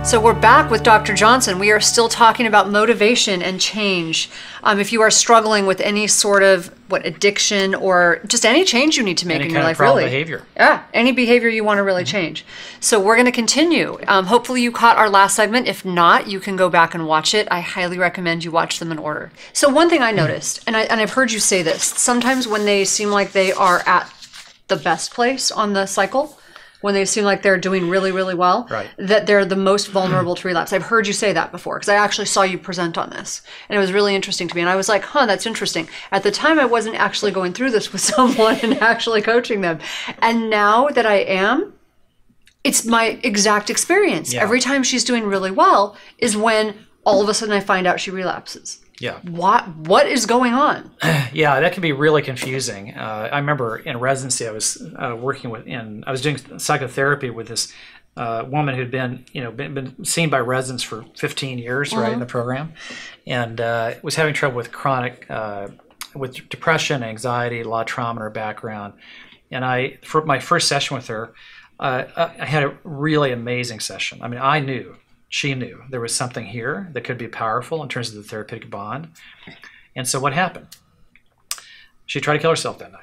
So we're back with Dr. Johnson. We are still talking about motivation and change. If you are struggling with any sort of addiction or just any change you need to make in your life, really. Behavior. Yeah, any behavior you want to really change. So we're going to continue. Hopefully you caught our last segment. If not, you can go back and watch it. I highly recommend you watch them in order. So one thing I noticed, and I've heard you say this, sometimes when they seem like they are at the best place on the cycle, when they seem like they're doing really, really well, right, that they're the most vulnerable to relapse. I've heard you say that before because I actually saw you present on this. And it was really interesting to me. And I was like, that's interesting. At the time, I wasn't actually going through this with someone and actually coaching them. And now that I am, it's my exact experience. Yeah. Every time she's doing really well is when all of a sudden I find out she relapses. Yeah. What is going on? Yeah, that can be really confusing. I remember in residency, I was I was doing psychotherapy with this woman who'd been seen by residents for 15 years, right, in the program, and was having trouble with chronic, with depression, anxiety, a lot of trauma in her background. And for my first session with her, I had a really amazing session. I mean, she knew there was something here that could be powerful in terms of the therapeutic bond. And so what happened? She tried to kill herself that night.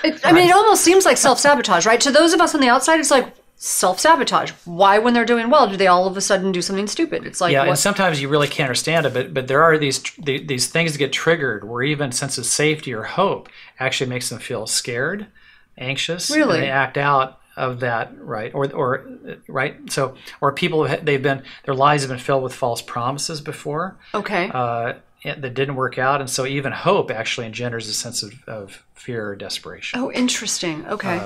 It almost seems like self-sabotage, right? To those of us on the outside, it's like self-sabotage. Why, when they're doing well, do they all of a sudden do something stupid? It's like, and sometimes you really can't understand it, but there are these things that get triggered where even sense of safety or hope actually makes them feel scared, anxious, really? And they act out of that, right? Or right? So, or people, their lives have been filled with false promises before. Okay. That didn't work out, and so even hope actually engenders a sense of fear or desperation. Oh, interesting. Okay.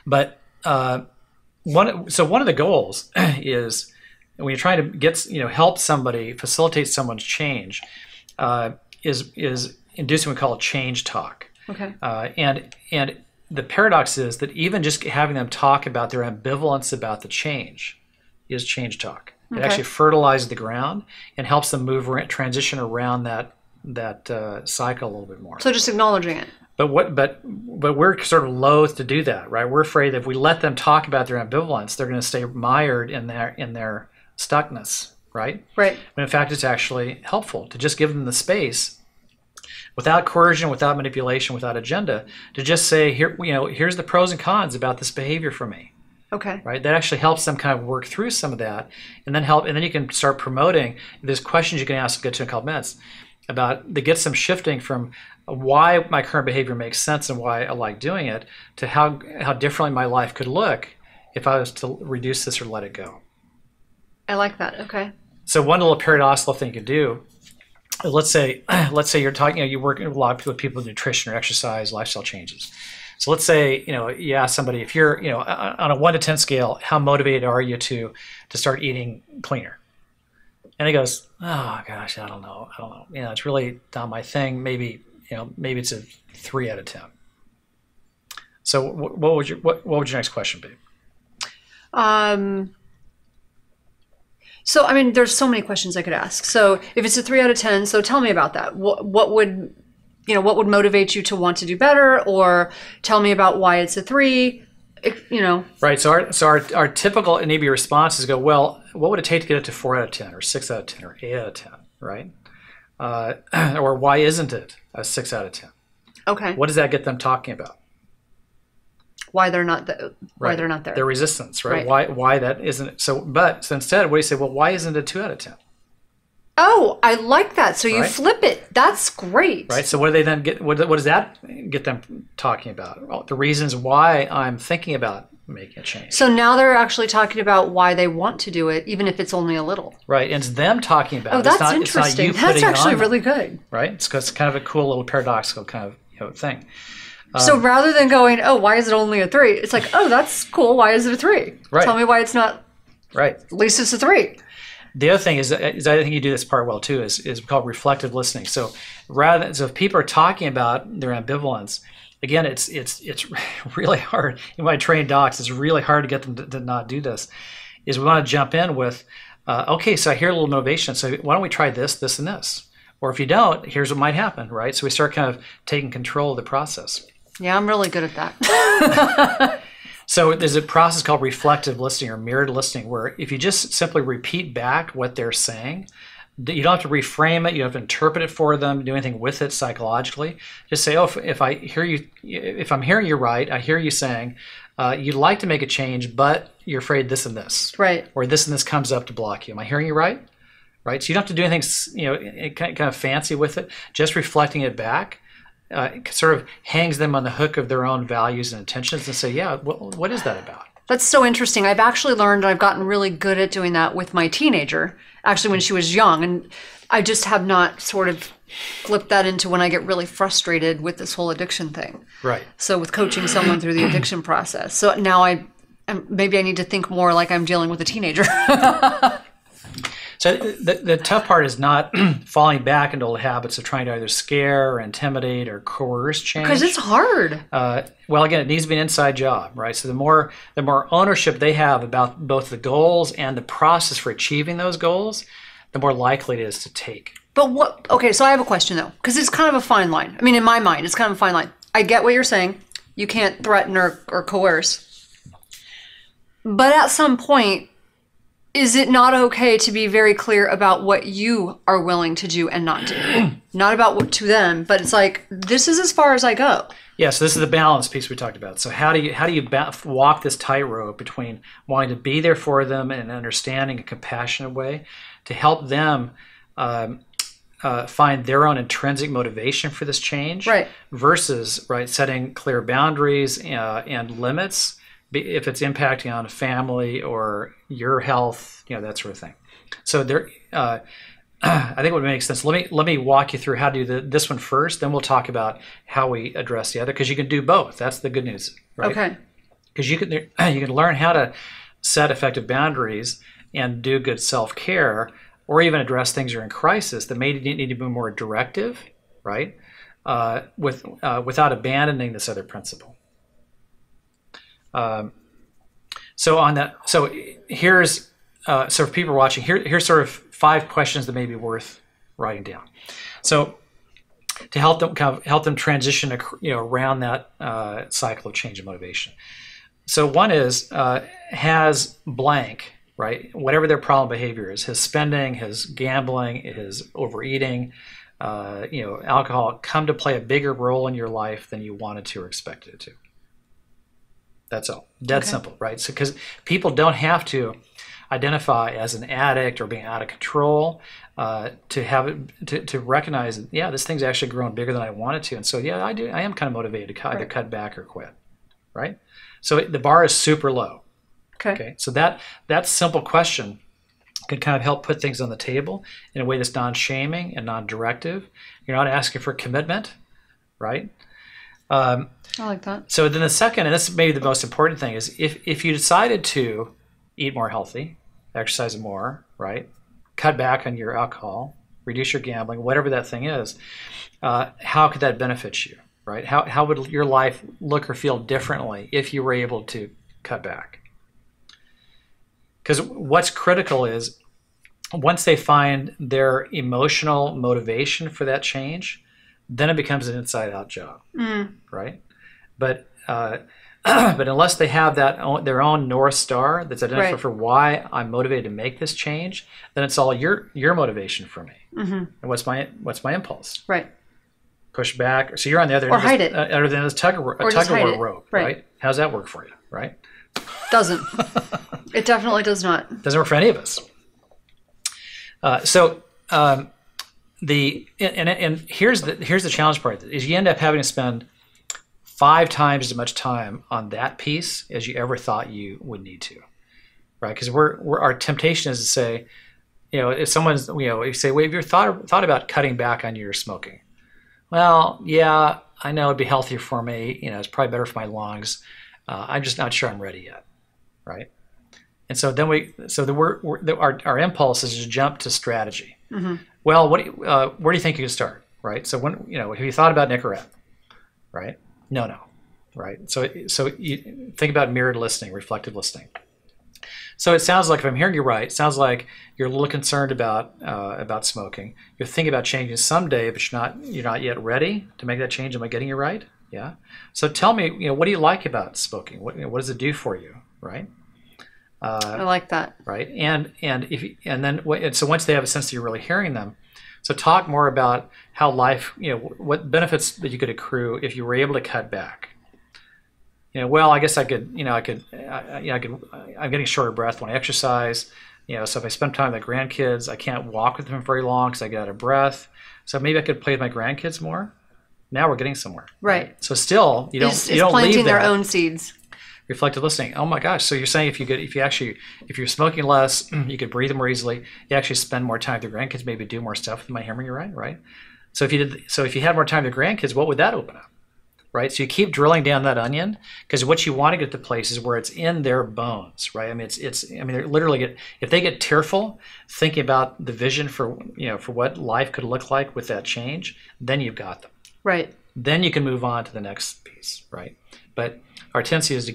But one of the goals is when you're trying to help somebody, facilitate someone's change, is inducing what we call a change talk. Okay. And the paradox is that even just having them talk about their ambivalence about the change is change talk. It actually fertilizes the ground and helps them transition around that cycle a little bit more. So just acknowledging it. But we're sort of loath to do that, right? We're afraid that if we let them talk about their ambivalence, they're going to stay mired in their stuckness, right? Right. But in fact, it's actually helpful to just give them the space, without coercion, without manipulation, without agenda, to just say, here's the pros and cons about this behavior for me. Okay. Right. That actually helps them kind of work through some of that, and then you can start promoting. There's questions you can ask, get to in a couple minutes, that gets them shifting from why my current behavior makes sense and why I like doing it to how differently my life could look if I was to reduce this or let it go. I like that. Okay. So one little paradoxical thing you could do. Let's say you're talking, you work with a lot of people with nutrition or exercise, lifestyle changes. So let's say, you ask somebody, if you're, on a 1 to 10 scale, how motivated are you to start eating cleaner? And he goes, oh gosh, I don't know. It's really not my thing. Maybe it's a 3 out of 10. So what would your next question be? So, there's so many questions I could ask. So if it's a 3 out of 10, so tell me about that. What would motivate you to want to do better, or tell me about why it's a 3, Right. So our typical NAB response is well, what would it take to get it to 4 out of 10 or 6 out of 10 or 8 out of 10, right? Or why isn't it a 6 out of 10? Okay. What does that get them talking about? Why they're not there. Their resistance, right? Why that isn't so? But instead, what do you say? Well, why isn't it 2 out of 10? Oh, I like that. So you flip it. That's great. Right. So what do they then get? What does that get them talking about? Well, the reasons why I'm thinking about making a change. So now they're actually talking about why they want to do it, even if it's only a little. Right. And it's them talking about it. That's interesting. That's actually really good. Right. It's kind of a cool little paradoxical kind of thing. So rather than going, oh, why is it only a 3? It's like, oh, that's cool. Why is it a 3? Right. Tell me why it's not. Right. At least it's a 3. The other thing is I think you do this part well too, is called reflective listening. So if people are talking about their ambivalence, again, it's really hard. When I train docs, it's really hard to get them to not do this. Is we want to jump in with, okay, so I hear a little motivation. So why don't we try this, this, and this? Or if you don't, here's what might happen, right? So we start kind of taking control of the process. Yeah, I'm really good at that. So there's a process called reflective listening or mirrored listening, where if you just simply repeat back what they're saying, you don't have to reframe it, you don't have to interpret it for them, do anything with it psychologically. Just say, oh, if I'm hearing you right, I hear you saying you'd like to make a change, but you're afraid this and this, right? Or this and this comes up to block you. Am I hearing you right? Right. So you don't have to do anything, kind of fancy with it. Just reflecting it back sort of hangs them on the hook of their own values and intentions, and say, yeah, what is that about? That's so interesting. I've actually learned, and I've gotten really good at doing that with my teenager, actually when she was young. And I just have not sort of flipped that into when I get really frustrated with this whole addiction thing. Right. So with coaching someone through the addiction process. So now maybe I need to think more like I'm dealing with a teenager. So the tough part is not falling back into old habits of trying to either scare or intimidate or coerce change. Because it's hard. Well, again, it needs to be an inside job, right? So the more ownership they have about both the goals and the process for achieving those goals, the more likely it is to take. But what? Okay, so I have a question though, because it's kind of a fine line. I mean, in my mind, it's kind of a fine line. I get what you're saying. You can't threaten or coerce. But at some point, is it not okay to be very clear about what you are willing to do and not do? Not about what to them, but it's like, this is as far as I go. Yeah, so this is the balance piece we talked about. So how do you walk this tightrope between wanting to be there for them in an understanding, a compassionate way, to help them find their own intrinsic motivation for this change, right? Versus setting clear boundaries and limits, if it's impacting on a family or your health, that sort of thing. So there, I think what makes sense. Let me walk you through how to do this one first. Then we'll talk about how we address the other, because you can do both. That's the good news, right? Okay. Because you can learn how to set effective boundaries and do good self-care, or even address things that are in crisis that may need to be more directive, right? Without abandoning this other principle. So here's for people watching, here's sort of 5 questions that may be worth writing down. So to help them transition, around that cycle of change and motivation. So one is, has blank, right? Whatever their problem behavior is, his spending, his gambling, his overeating, alcohol, come to play a bigger role in your life than you wanted to or expected it to. That's all. Dead simple, right? So because people don't have to identify as an addict or being out of control to have it to recognize that, yeah, this thing's actually grown bigger than I wanted to, and so yeah, I am kind of motivated to either cut back or quit, right? So the bar is super low. Okay. So that simple question can kind of help put things on the table in a way that's non-shaming and non-directive. You're not asking for commitment, right? I like that. So then the second, and this is maybe the most important thing, is if you decided to eat more healthy, exercise more, right? Cut back on your alcohol, reduce your gambling, whatever that thing is, how could that benefit you, right? How would your life look or feel differently if you were able to cut back? Because what's critical is once they find their emotional motivation for that change, then it becomes an inside-out job, right? But unless they have their own North Star that's identified for why I'm motivated to make this change, then it's all your motivation for me. Mm-hmm. And what's my impulse? Right. Push back. So you're on the other end. Or hide it. Other than this tug of war rope, right? How's that work for you, right? Doesn't. It definitely does not. Doesn't work for any of us. Here's the challenge part is you end up having to spend 5 times as much time on that piece as you ever thought you would need to, right? Because our temptation is to say, if someone's, you say, well, have you thought about cutting back on your smoking? Well, yeah, I know it'd be healthier for me. It's probably better for my lungs. I'm just not sure I'm ready yet, right? And so then our impulse is to jump to strategy. Mm-hmm. Well, where do you think you could start, right? So have you thought about Nicorette, right? No, right? So you think about mirrored listening, reflective listening. So it sounds like, if I'm hearing you right, it sounds like you're a little concerned about smoking. You're thinking about changing someday, but you're not yet ready to make that change. Am I getting you right? Yeah. So tell me, what do you like about smoking? What does it do for you, right? I like that. Right. So once they have a sense that you're really hearing them, so talk more about how life, what benefits that you could accrue if you were able to cut back. Well, I guess I could, I'm getting shorter breath when I exercise. So if I spend time with my grandkids, I can't walk with them very long because I get out of breath. So maybe I could play with my grandkids more. Now we're getting somewhere. Right. So still, you don't planting leave their that. own seeds. Reflective listening. Oh my gosh! So you're saying if you're smoking less, you could breathe more easily. You actually spend more time with your grandkids, maybe do more stuff with them. Am I hearing you right? So if you had more time with your grandkids, what would that open up? Right. So you keep drilling down that onion because what you want to get to places where it's in their bones. Right. I mean, they're literally if they get tearful thinking about the vision for what life could look like with that change, then you've got them. Right. Then you can move on to the next piece. Right. But our tendency is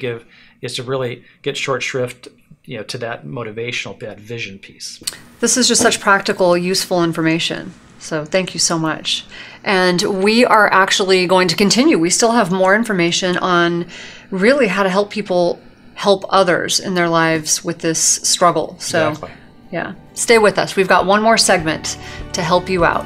to really get short shrift, to that motivational, that vision piece. This is just such practical, useful information. So thank you so much. And we are actually going to continue. We still have more information on really how to help people help others in their lives with this struggle. So, Exactly. Yeah, stay with us. We've got one more segment to help you out.